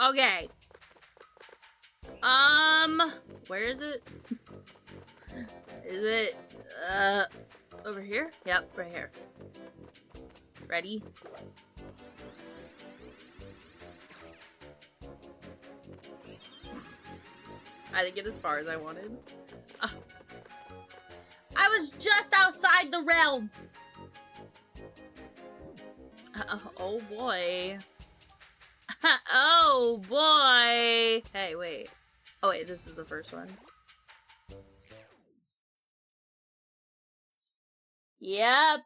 Okay. Where is it? Is it, over here? Yep, right here. Ready? I didn't get as far as I wanted. I was just outside the realm! Oh boy. Oh boy! Hey, wait. Oh wait, this is the first one. Yep.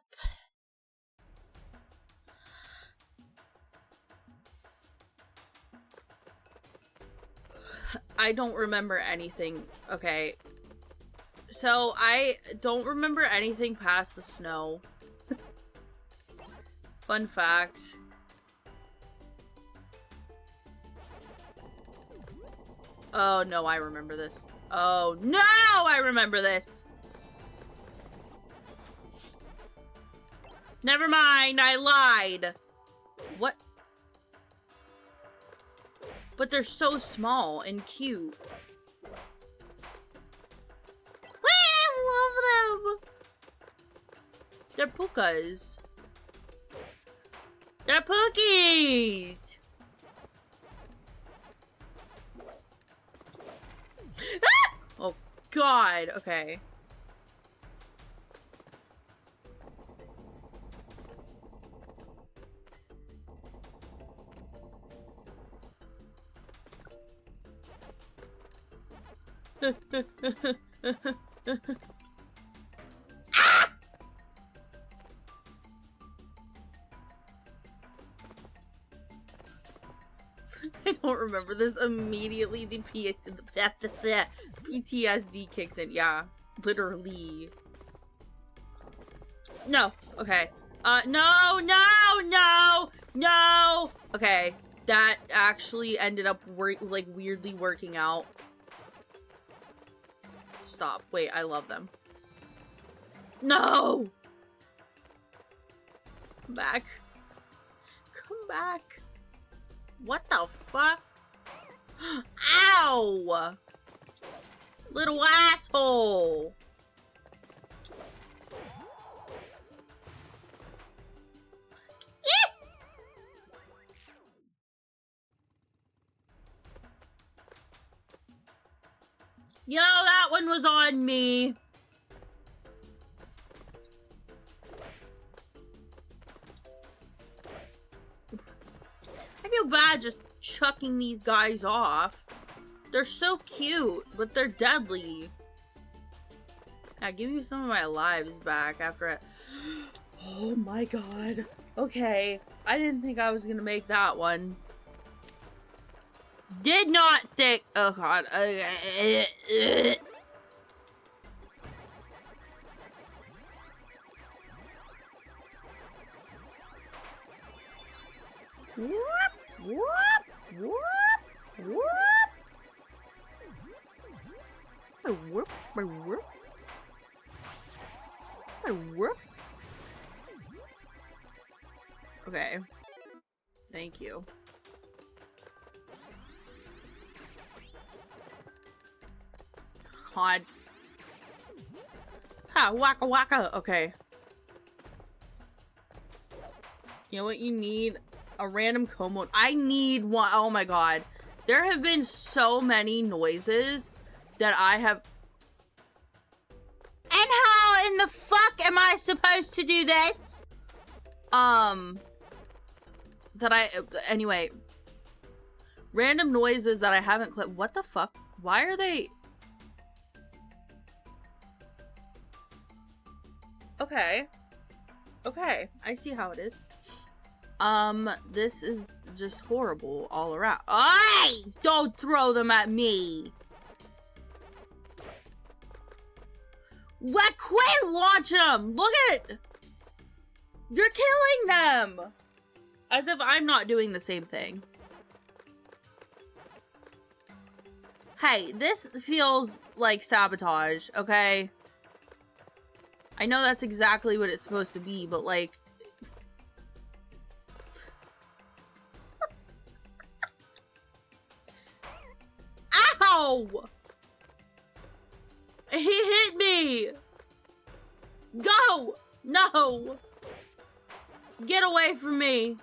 I don't remember anything. Okay. So, I don't remember anything past the snow. Fun fact. Oh, no, I remember this. Oh, no! I remember this! Never mind, I lied! What? But they're so small and cute. Wait, I love them! They're pukas. They're pookies! Ah! Oh, God. Okay. Ah! I don't remember this. Immediately the PTSD kicks in. Yeah, literally. No. Okay. No. Okay, that actually ended up like weirdly working out. Stop. Wait, I love them. No! Come back. Come back. What the fuck? Ow! Little asshole! You know, that one was on me. I feel bad just chucking these guys off. They're so cute, but they're deadly. Yeah, give me some of my lives back after I... Oh my god. Okay, I didn't think I was gonna make that one. Did not think... Oh god. Whoop, whoop, whoop, whoop. Whoop, whoop. Whoop. Okay. Thank you. God. Ha, waka waka. Okay. You know what you need? A random comb. I need one. Oh my god. There have been so many noises that I have... And how in the fuck am I supposed to do this? Anyway. Random noises that I haven't clipped. What the fuck? Why are they... Okay. Okay. I see how it is. This is just horrible all around. Ay! Don't throw them at me! What? Quit launching them! Look at it! You're killing them! As if I'm not doing the same thing. Hey, this feels like sabotage, okay? I know that's exactly what it's supposed to be, but like... Ow! He hit me! Go! No! Get away from me!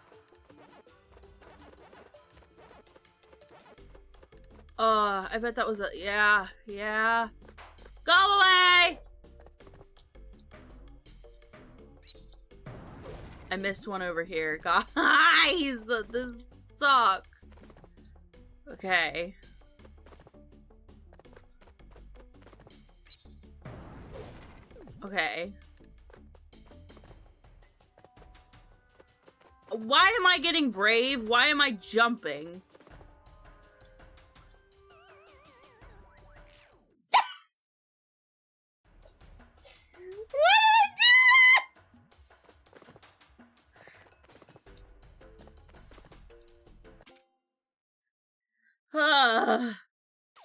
I bet that was a- yeah, yeah. Go away! I missed one over here. Guys! This sucks. Okay. Okay. Why am I getting brave? Why am I jumping?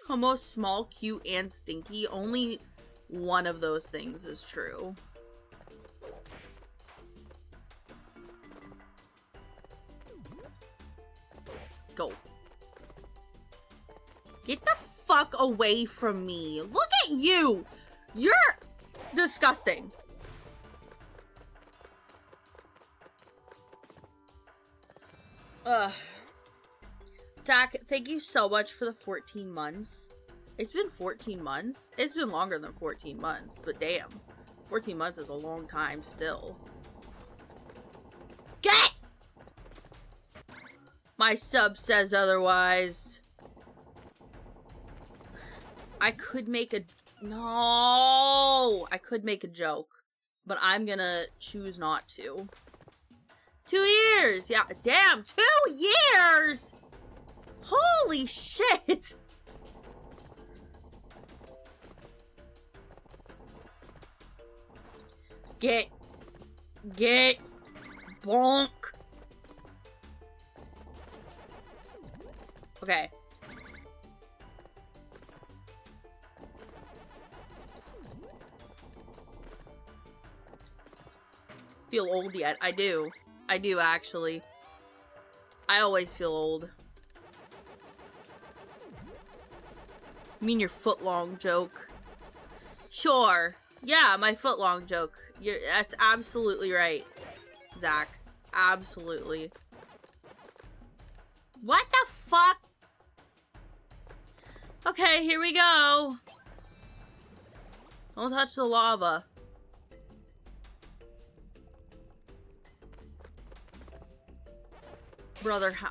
Almost small, cute, and stinky. Only one of those things is true. Go. Get the fuck away from me. Look at you. You're disgusting. Ugh. Dak, thank you so much for the 14 months. It's been 14 months? It's been longer than 14 months, but damn. 14 months is a long time still. Get! My sub says otherwise. I could make a... No! I could make a joke, but I'm gonna choose not to. 2 years! Yeah, damn, 2 years! Holy shit! Get bonk. Okay. Feel old yet? I do. I do, actually. I always feel old. You mean your foot-long joke? Sure. Yeah, my foot-long joke. That's absolutely right, Zach. Absolutely. What the fuck? Okay, here we go. Don't touch the lava. Brother, how?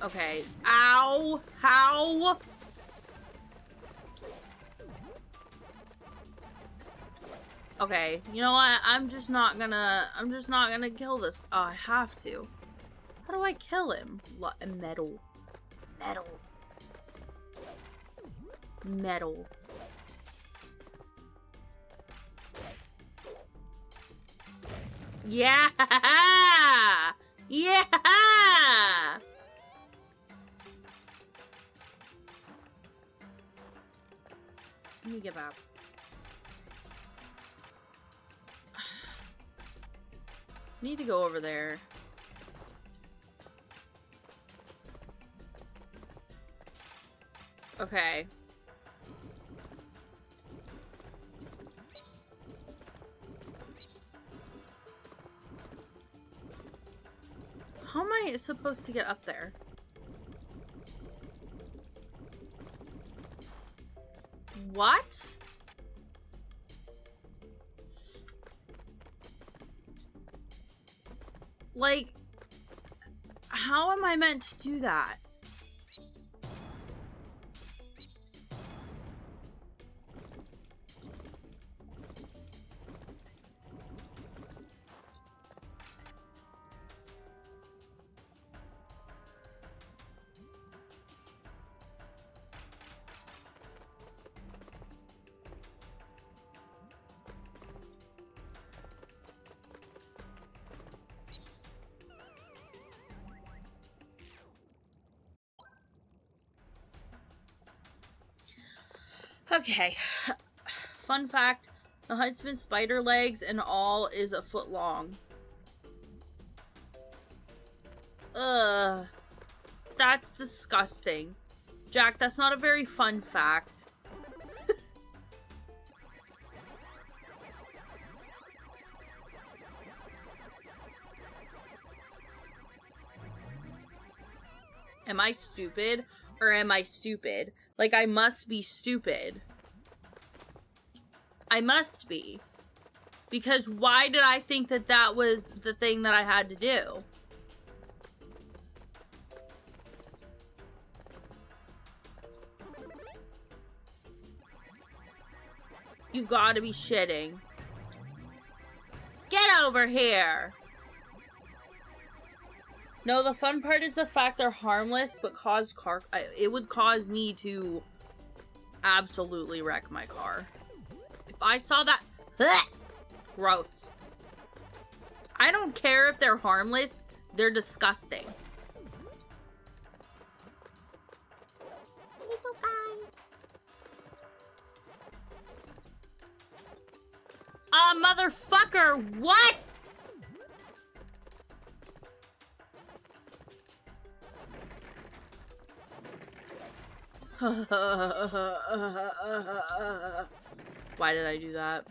Okay. Ow! How? Okay, you know what? I'm just not gonna kill this. Oh, I have to. How do I kill him? Metal. Metal. Metal. Yeah! Yeah! Let me give up. Need to go over there. Okay. How am I supposed to get up there? What? Like, how am I meant to do that? Okay. Fun fact, the Huntsman spider legs and all is a foot long. Ugh. That's disgusting. Jack, that's not a very fun fact. Am I stupid? Or am I stupid? Like, I must be stupid. I must be. Because why did I think that that was the thing that I had to do? You've got to be shitting. Get over here! No, the fun part is the fact they're harmless, but it would cause me to absolutely wreck my car. If I saw that, gross. I don't care if they're harmless, they're disgusting. Little guys. Motherfucker, what? Why did I do that?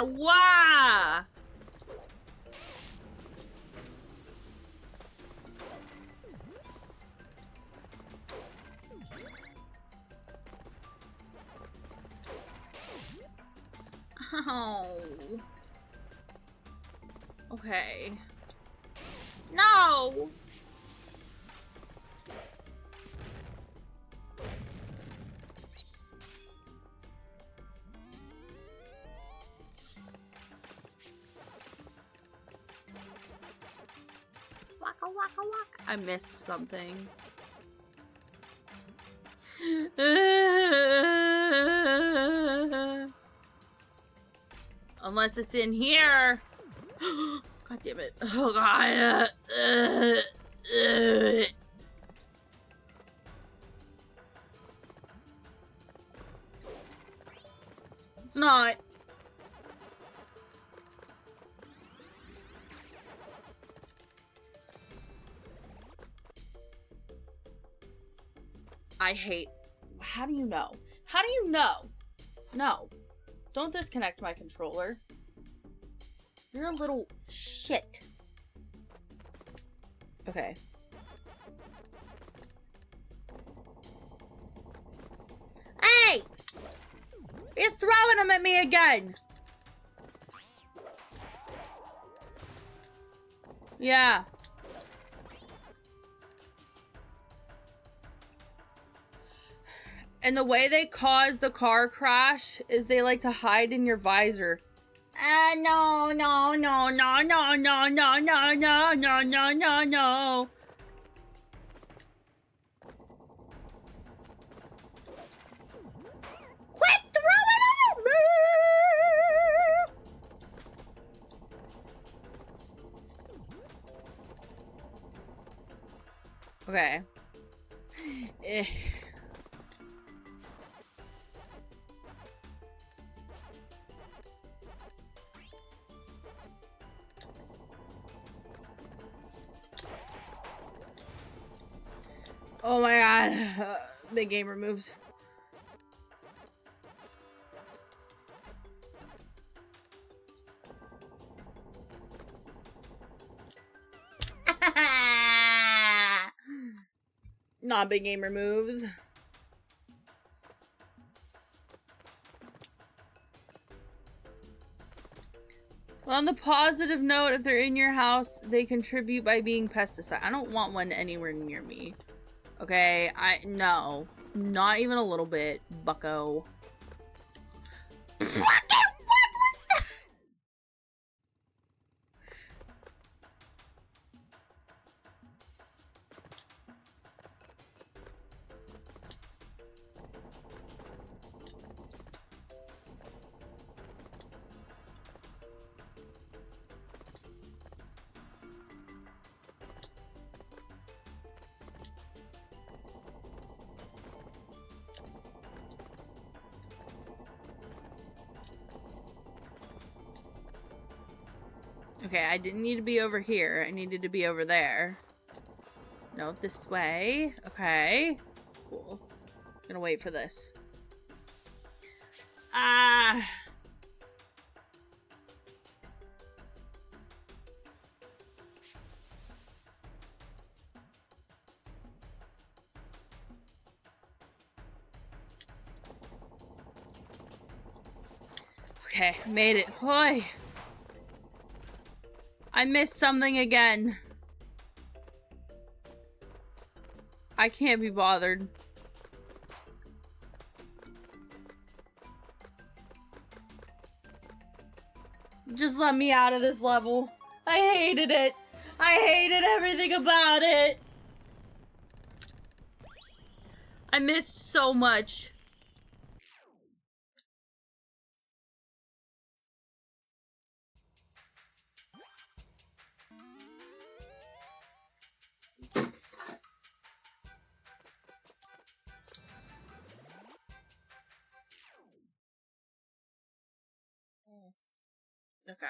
Wah! Oh. Okay. No! Waka waka waka. I missed something. Unless it's in here. God damn it. Oh god. It's not. I hate. How do you know? How do you know? No. Don't disconnect my controller. You're a little shit. Okay. Hey! You're throwing them at me again! Yeah. And the way they cause the car crash is they like to hide in your visor. No, no, no, no, no, no, no, no, no, no, no, no, no. Quit throwing it at me! Okay. Oh my god. Big gamer moves. Not big gamer moves. Well, on the positive note, if they're in your house, they contribute by being pesticide. I don't want one anywhere near me. Okay, no. Not even a little bit, bucko. Fucking what was that? Okay, I didn't need to be over here. I needed to be over there. No, this way. Okay. Cool. Gonna wait for this. Ah. Okay, made it. Hoy. I missed something again. I can't be bothered. Just let me out of this level. I hated it. I hated everything about it. I missed so much. Okay.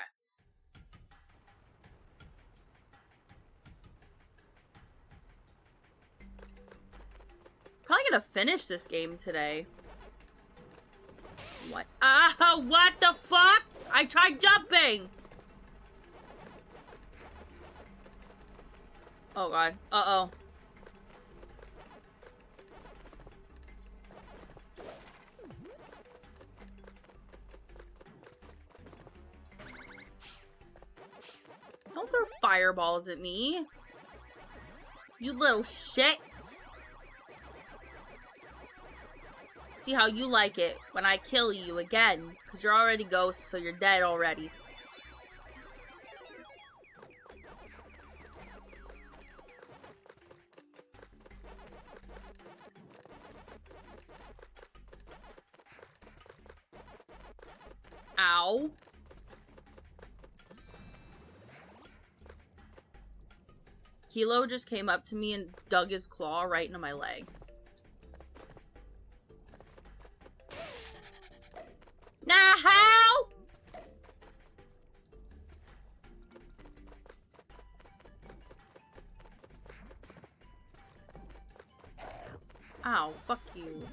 Probably gonna finish this game today. What? What the fuck? I tried jumping! Oh god. Uh-oh. Don't throw fireballs at me. You little shits. See how you like it when I kill you again. Because you're already ghost, so you're dead already. Ow. Kilo just came up to me and dug his claw right into my leg. Nah, how? Ow, fuck you.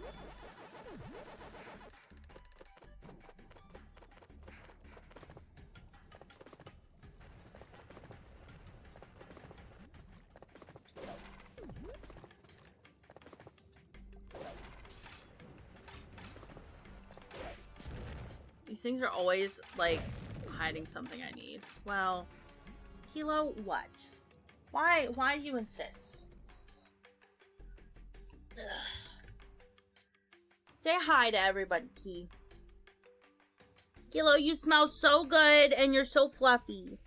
These things are always, like, hiding something I need. Well, Kilo, what? Why do you insist? Ugh. Say hi to everybody, Key. Kilo, you smell so good and you're so fluffy.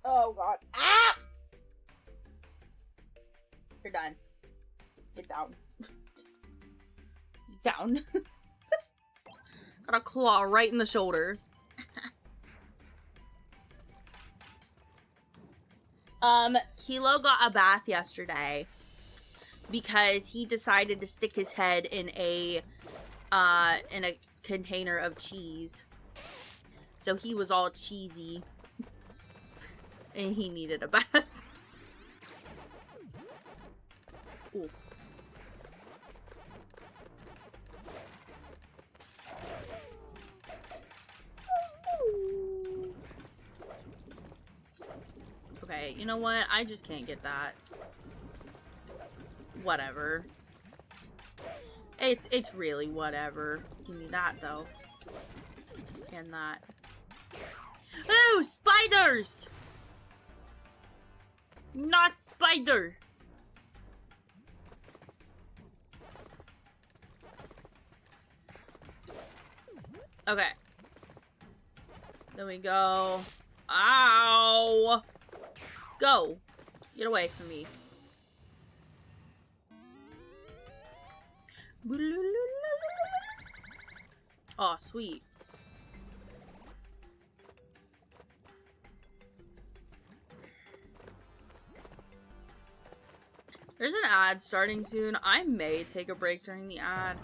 Oh, God. Ah! You're done. Get down. Down. Got a claw right in the shoulder. Kilo got a bath yesterday because he decided to stick his head in a container of cheese. So he was all cheesy. And he needed a bath. Ooh. Okay, you know what? I just can't get that. Whatever. It's really whatever. Give me that though. And that. Ooh, spiders! Not spider. Okay. There we go. Ow! Go. Get away from me. Oh, sweet. There's an ad starting soon. I may take a break during the ad.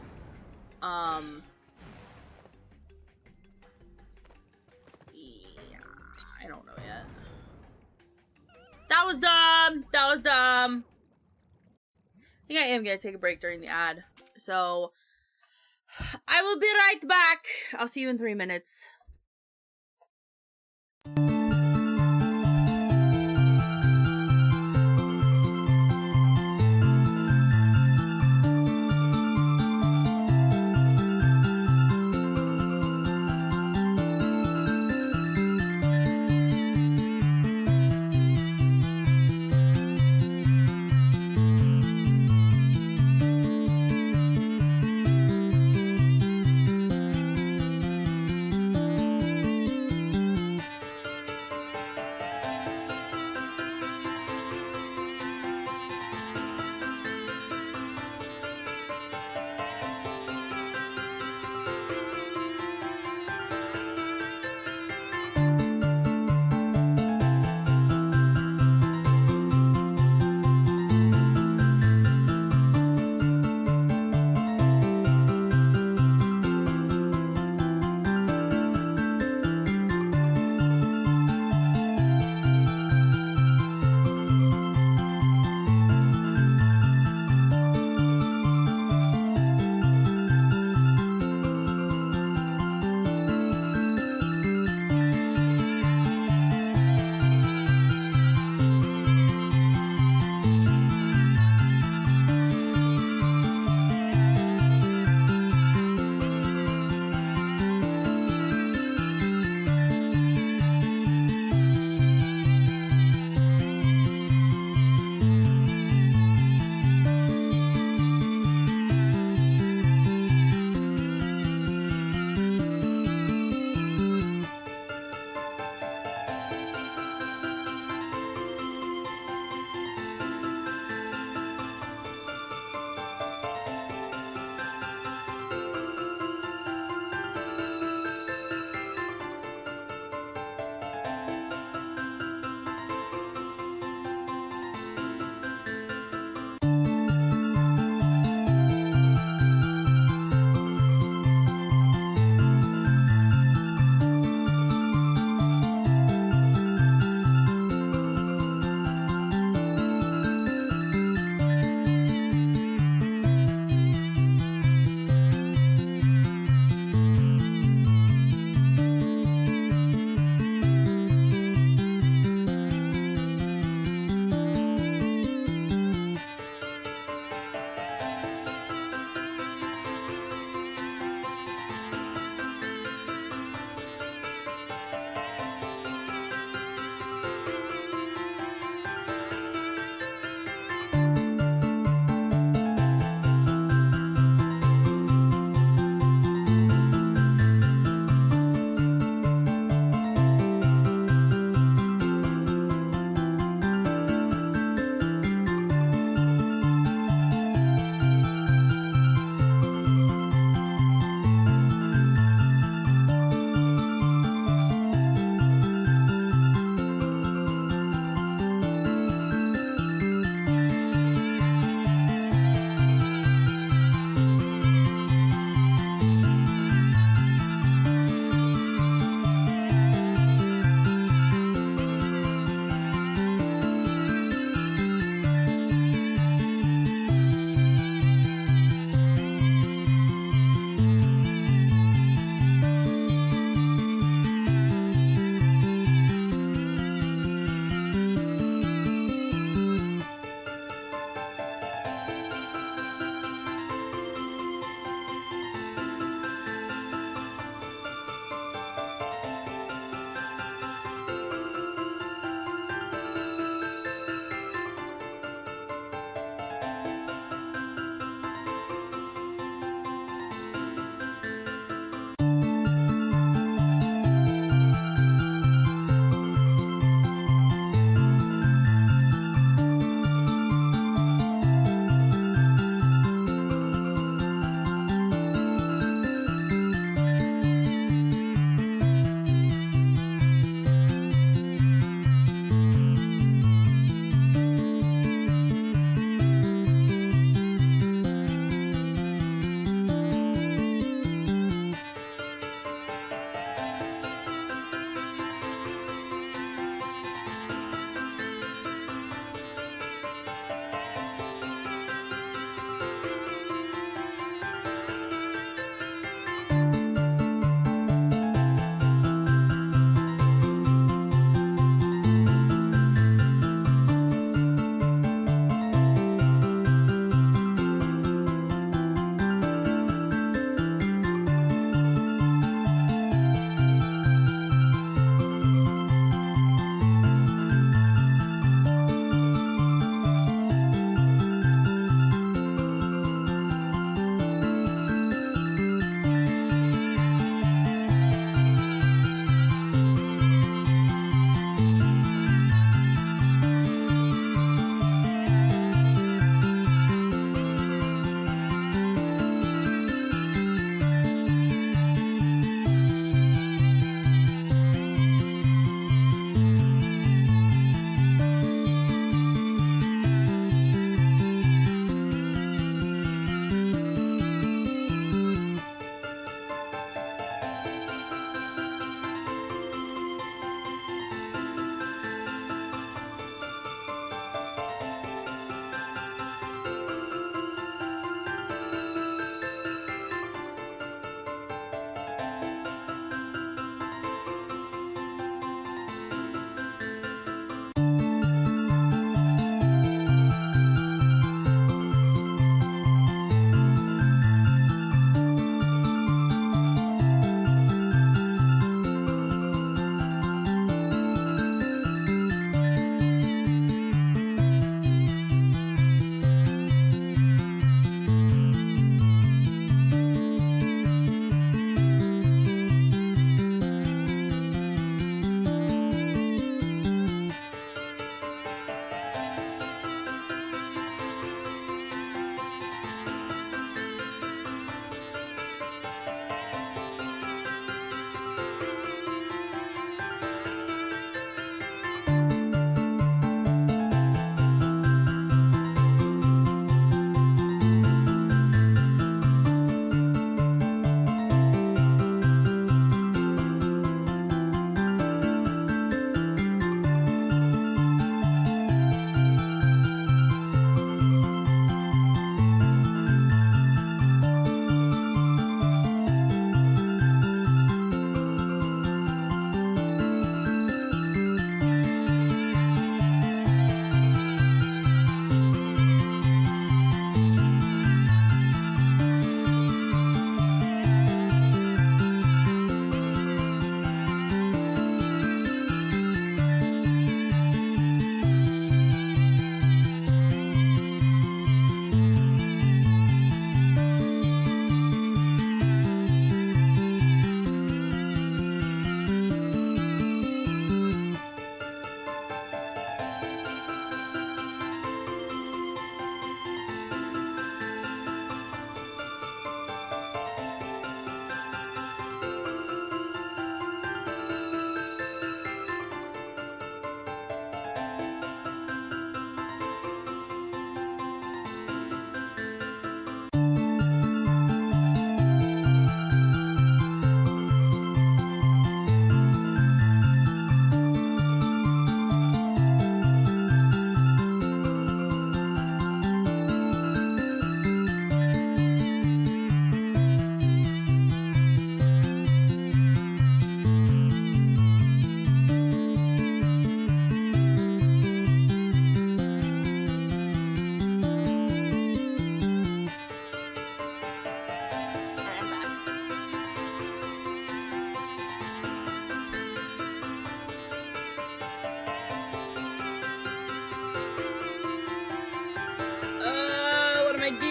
Yeah, I don't know yet. That was dumb! That was dumb! I think I am gonna take a break during the ad. So, I will be right back. I'll see you in 3 minutes.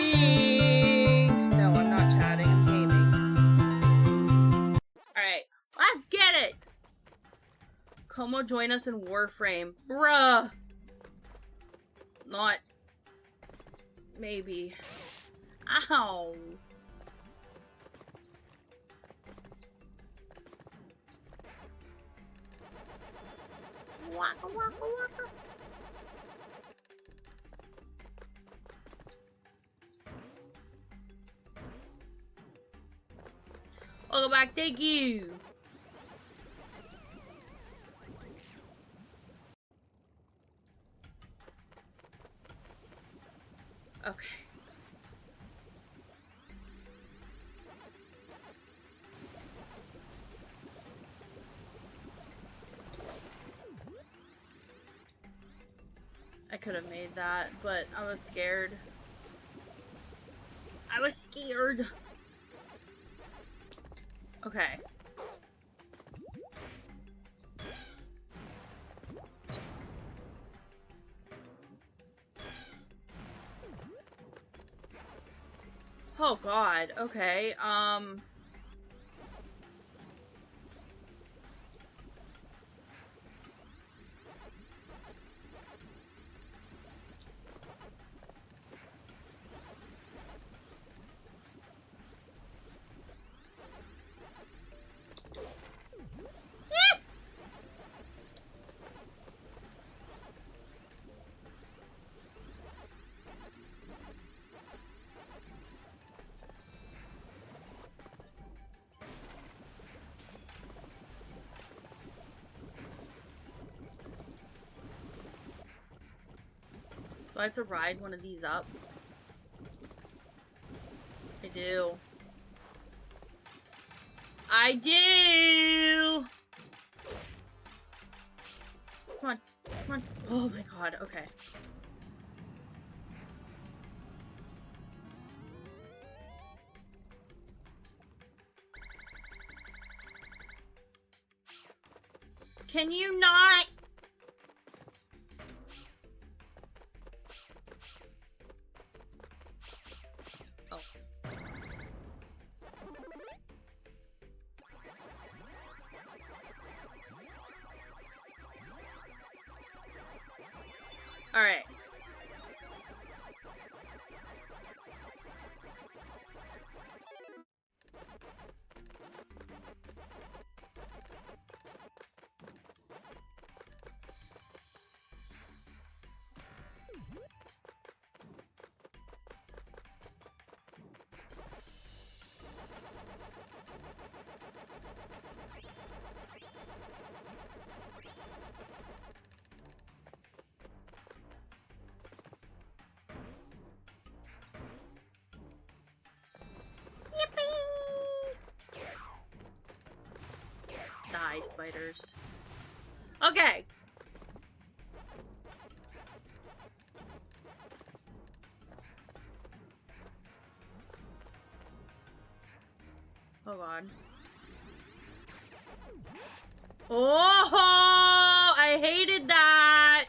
No, I'm not chatting. I'm gaming. Alright, let's get it! Como, join us in Warframe. Bruh! Not... Maybe. Ow! Waka waka waka. Welcome back, thank you! Okay. I could have made that, but I was scared. I was scared. Okay. Oh god, okay, do I have to ride one of these up? I do. I do! Come on, come on. Oh my god, okay. Can you not? Oh. All right. Die, spiders. Okay. Oh god. Oh, I hated that.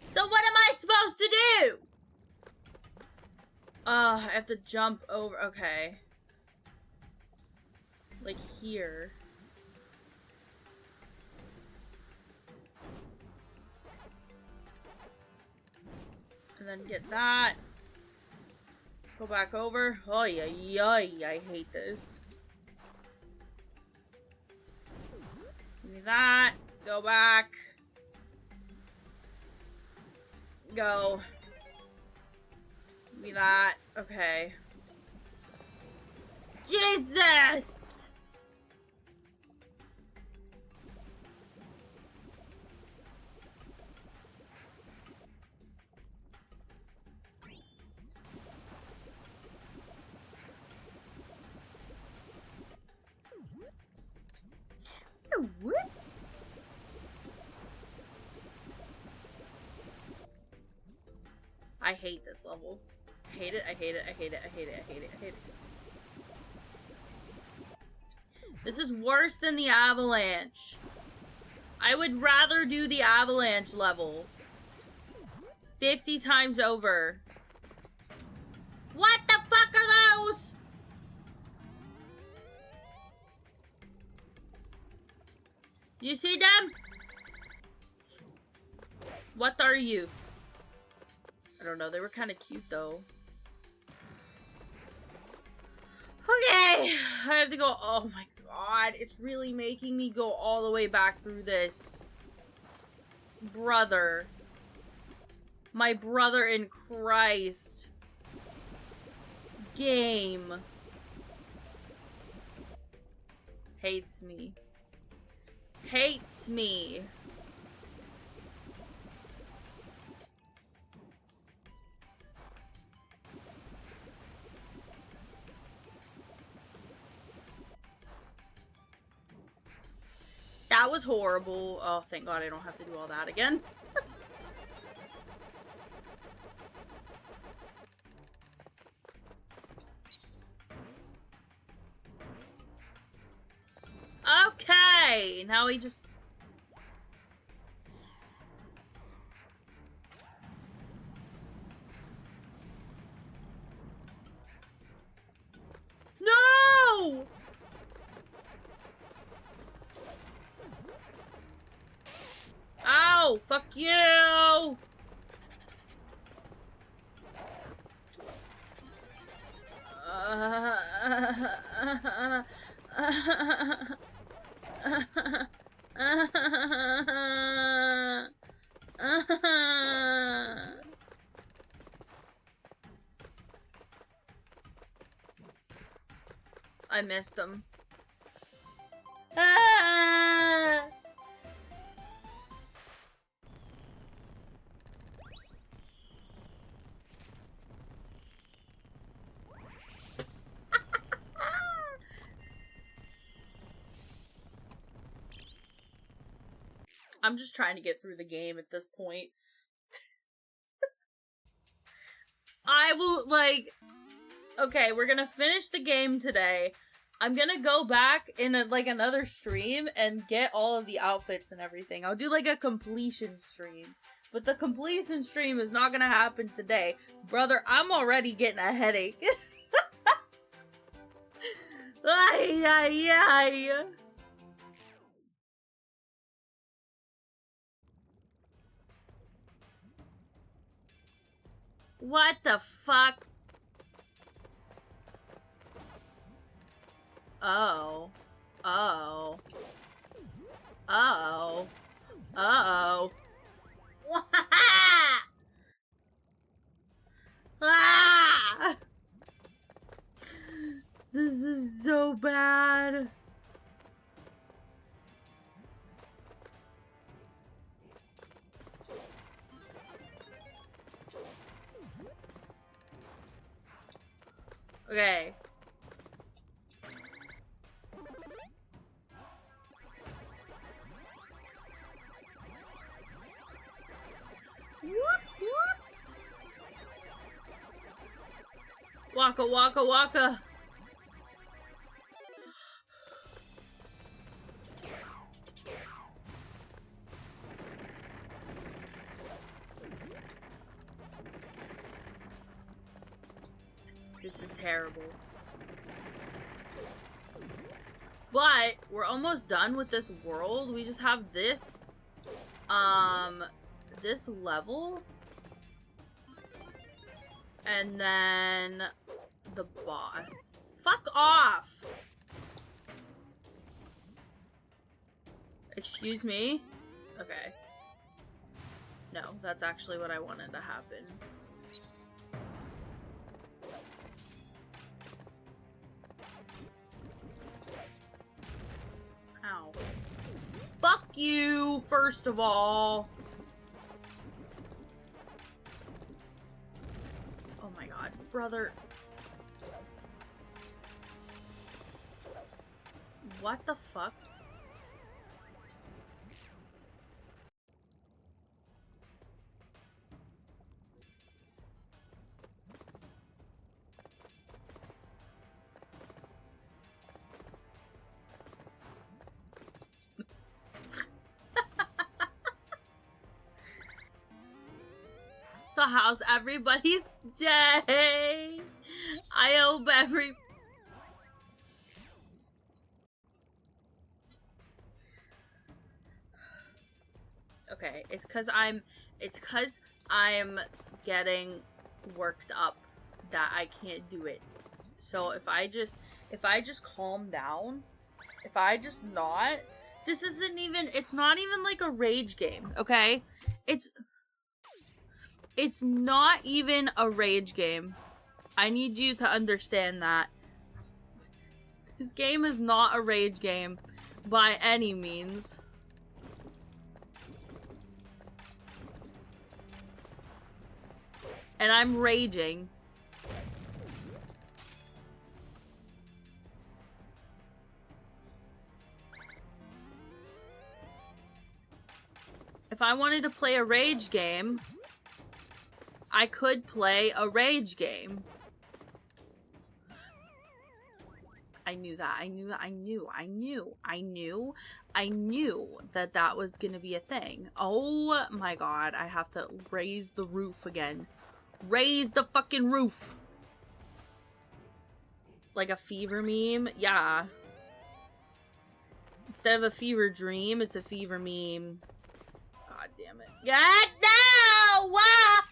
So what am I supposed to do? I have to jump over. Okay. Like here. And then get that. Go back over. Oh, yeah, I hate this. Give me that. Go back. Go. Give me that. Okay. Jesus! What? I hate this level. I hate it, I hate it, I hate it, I hate it, I hate it, I hate it. This is worse than the avalanche. I would rather do the avalanche level 50 times over. What the fuck are those? You see them? What are you? I don't know, they were kind of cute though. Okay, I have to go. Oh my god, it's really making me go all the way back through this. Brother. My brother in Christ. Game. Hates me. Hates me. That was horrible. Oh, thank God I don't have to do all that again. Okay, now we just... No! Ow, fuck you! I missed him. I'm just trying to get through the game at this point. I will, like... Okay, we're gonna finish the game today. I'm gonna go back in another stream and get all of the outfits and everything. I'll do like a completion stream. But the completion stream is not gonna happen today. Brother, I'm already getting a headache. Ay, ay, ay. What the fuck? Oh. Oh. Uh-oh. Uh-oh. Ah! This is so bad. Okay. Waka waka waka. This is terrible. But we're almost done with this world. We just have this this level. And then the boss. Fuck off! Excuse me? Okay. No, that's actually what I wanted to happen. Ow. Fuck you, first of all. Oh my god, brother. What the fuck? So how's everybody's day? I hope Okay, it's cause I'm getting worked up that I can't do it. So if I just calm down, if I just not, this isn't even, it's not even like a rage game, okay? It's not even a rage game. I need you to understand that. This game is not a rage game by any means. And I'm raging. If I wanted to play a rage game, I could play a rage game. I knew that. I knew that that was gonna be a thing. Oh my god, I have to raise the roof again. Raise the fucking roof! Like a fever meme? Yeah. Instead of a fever dream, it's a fever meme. God damn it. God, no! Ah!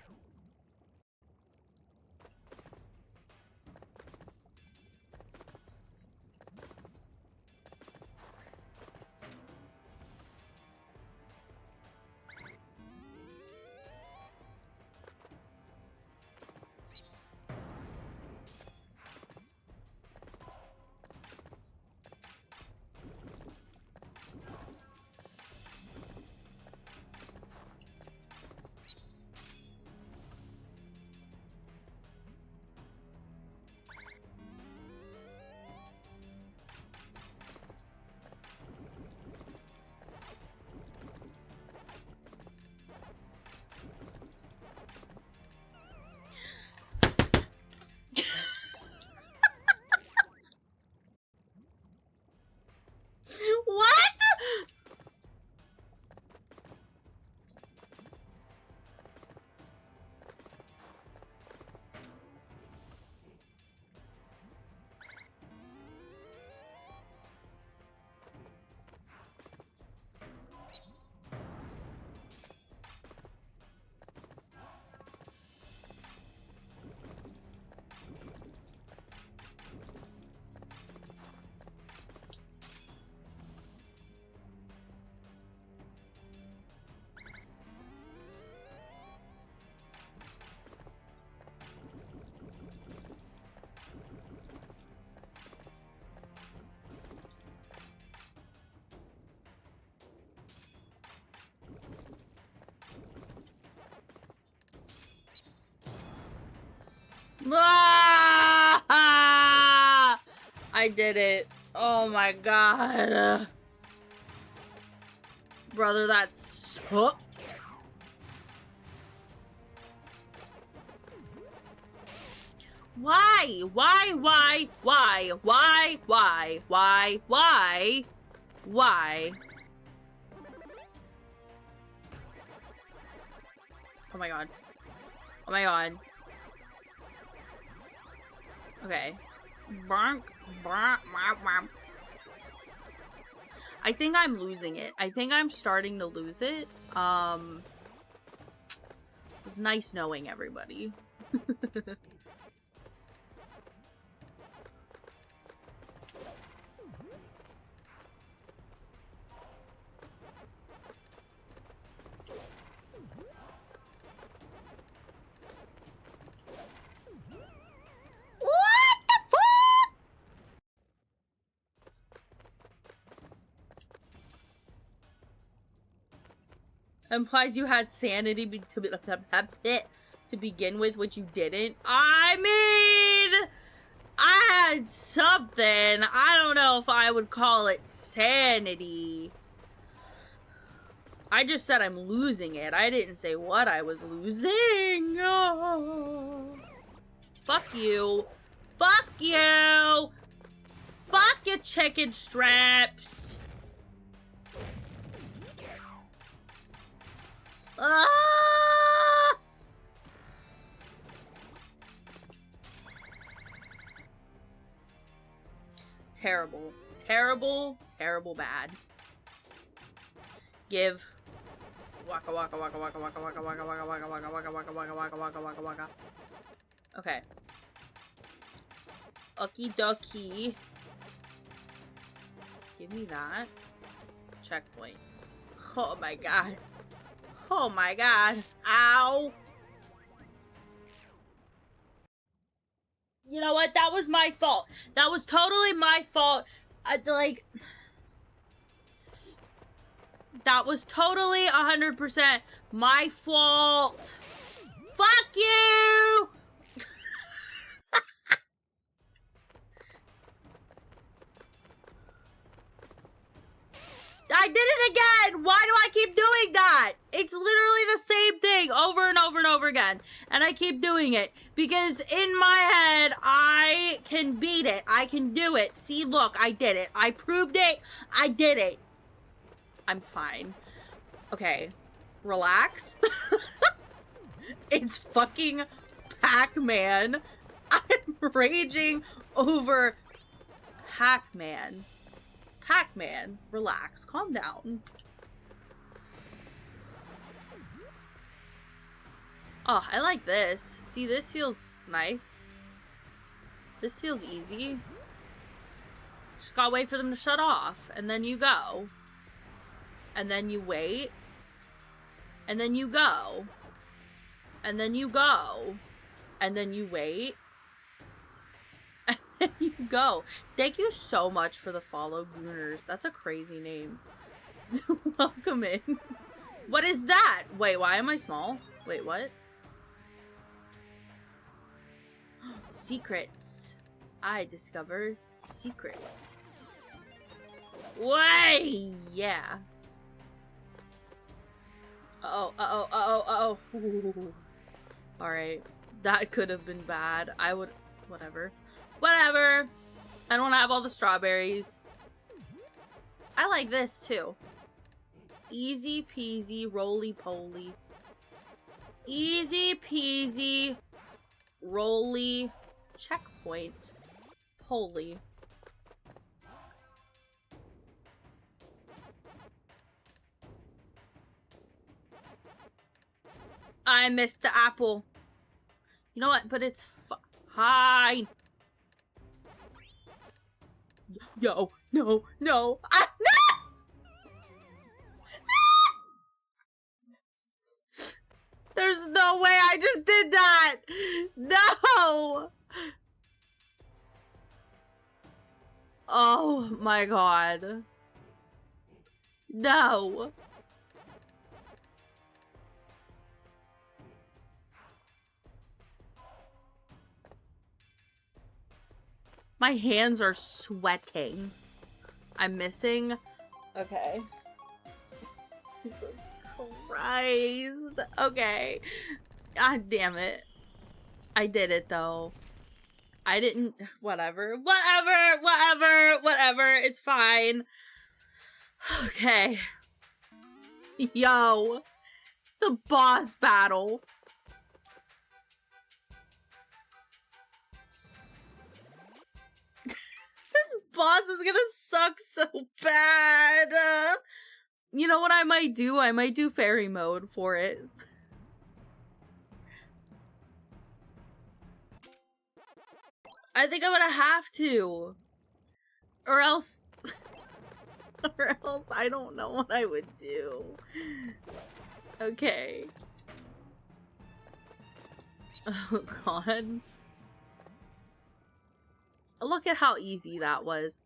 What? Ah! I did it. Oh my god. Brother, that's so... Why? Why? Oh my god. Oh my god. Okay. I think I'm losing it. I think I'm starting to lose it. It's nice knowing everybody. Implies you had sanity to begin with, which you didn't. I mean, I had something. I don't know if I would call it sanity. I just said I'm losing it. I didn't say what I was losing. Oh. Fuck you. Fuck you. Fuck your chicken strips. Ah! terrible. Terrible, terrible bad. Give. Waka waka waka waka waka waka waka waka waka waka waka waka waka waka waka waka waka. Okay. Okie dokie. Give me that. Checkpoint. Oh my god. Oh my god. Ow. You know what? That was my fault. That was totally my fault. Like, that was totally 100% my fault. Fuck you! I did it again! Why do I keep doing that? It's literally the same thing over and over and over again. And I keep doing it. Because in my head, I can beat it. I can do it. See, look, I did it. I proved it. I did it. I'm fine. Okay. Relax. It's fucking PAC-MAN. I'm raging over PAC-MAN. PAC-MAN, relax, calm down. Oh, I like this. See, this feels nice. This feels easy. Just gotta wait for them to shut off, and then you go. And then you wait. And then you go. And then you go. And then you wait. And you go. Thank you so much for the follow, Gooners. That's a crazy name. Welcome in. What is that? Wait, why am I small? Wait, what? Secrets. I discovered secrets. Way! Yeah. Uh-oh, uh-oh, uh-oh, uh-oh. Alright. That could have been bad. I would... Whatever. Whatever. I don't want to have all the strawberries. I like this too. Easy peasy, roly poly. Easy peasy, roly, checkpoint, poly. I missed the apple. You know what? But it's fine. Yo, no, no. Ah, no! There's no way I just did that. No. Oh my god. No. My hands are sweating. I'm missing. Okay. Jesus Christ. Okay. God damn it. I did it though. I didn't. Whatever. Whatever. Whatever. Whatever. It's fine. Okay. Yo. The boss battle. Boss is gonna suck so bad. You know what I might do? I might do fairy mode for it. I think I'm gonna have to. Or else... or else I don't know what I would do. Okay. Oh god. Look at how easy that was.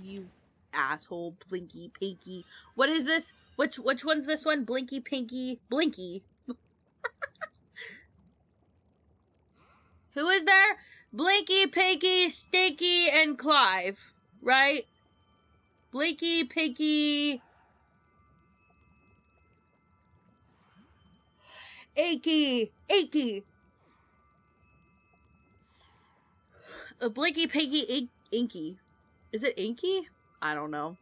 You asshole, Blinky Pinky. What is this? Which one's this one? Blinky Pinky Blinky. Who is there? Blinky Pinky, Stinky, and Clive, right? Blinky Pinky, Achy. Blinky Pinky Inky. Is it Inky? I don't know.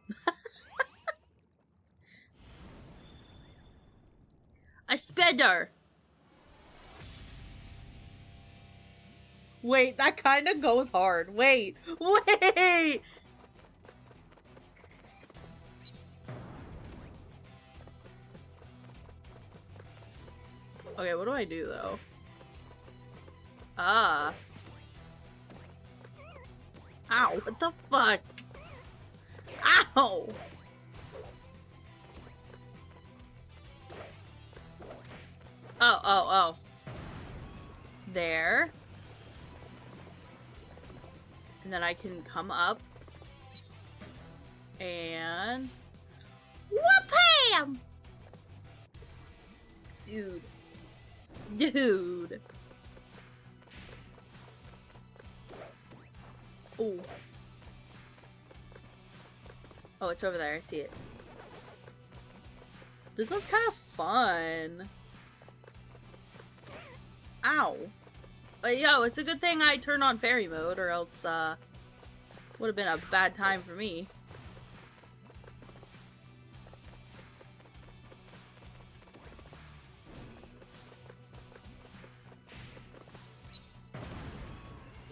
A spider. Wait, that kind of goes hard. Wait. Wait! Okay, what do I do, though? Ah. Ow, what the fuck? Ow! Oh. There. And then I can come up. And... Whoop-ham! Dude. Dude. Oh. Oh, it's over there. I see it. This one's kind of fun. Ow. But yo, it's a good thing I turned on fairy mode, or else, would have been a bad time for me.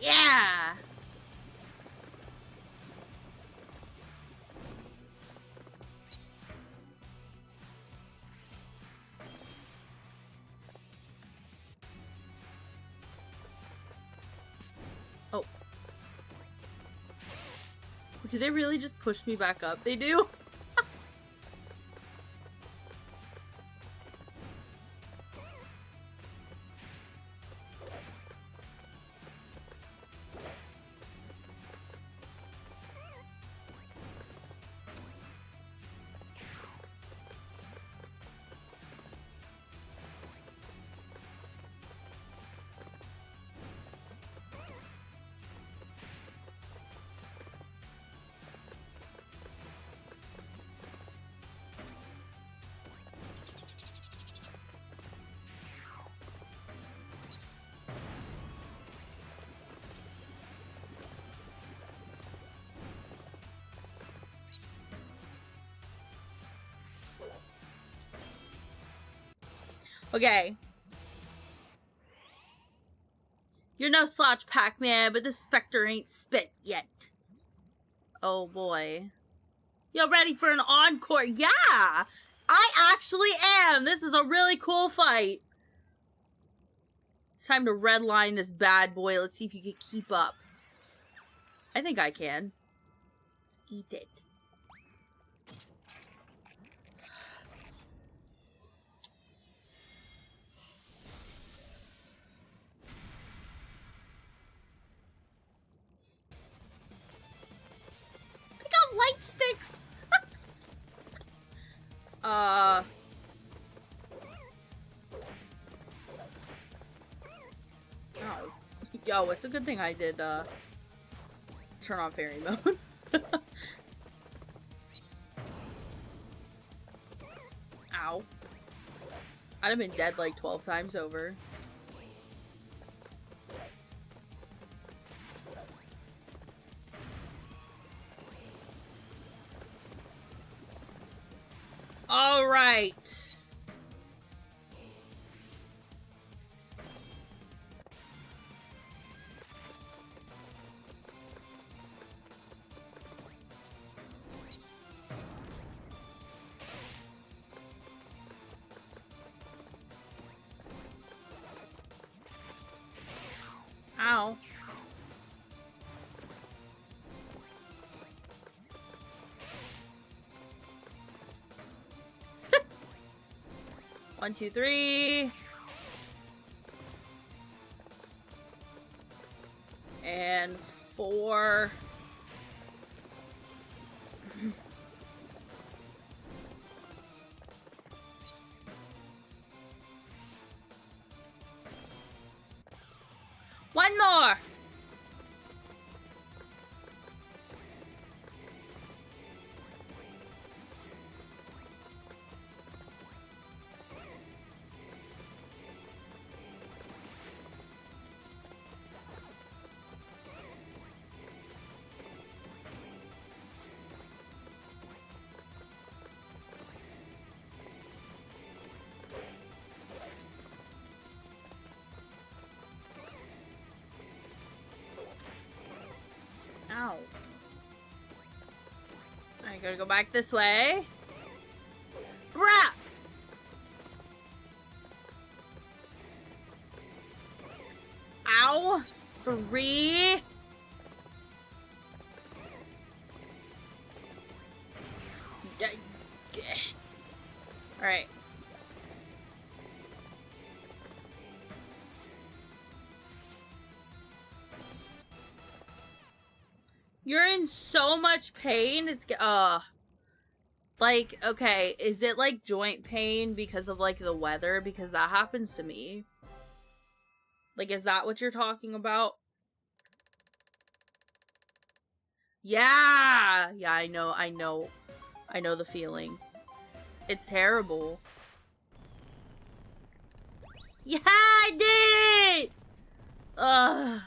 Yeah! Oh. Do they really just push me back up? They do? Okay. You're no slouch, Pac-Man, but this Spectre ain't spent yet. Oh boy. You're ready for an encore? Yeah! I actually am! This is a really cool fight. It's time to redline this bad boy. Let's see if you can keep up. I think I can. Eat it. Light sticks. Oh, yo, it's a good thing I did turn on fairy mode. Ow. I'd have been dead like 12 times over. All right. Ow. One, two, three. And 4. One more. gotta go back this way. Bruh! Ow! 3. Alright. You're in so much pain. It's like, okay, is it like joint pain because of like the weather? Because that happens to me. Like, is that what you're talking about? Yeah! Yeah, I know the feeling. It's terrible. Yeah, I did it! Ugh.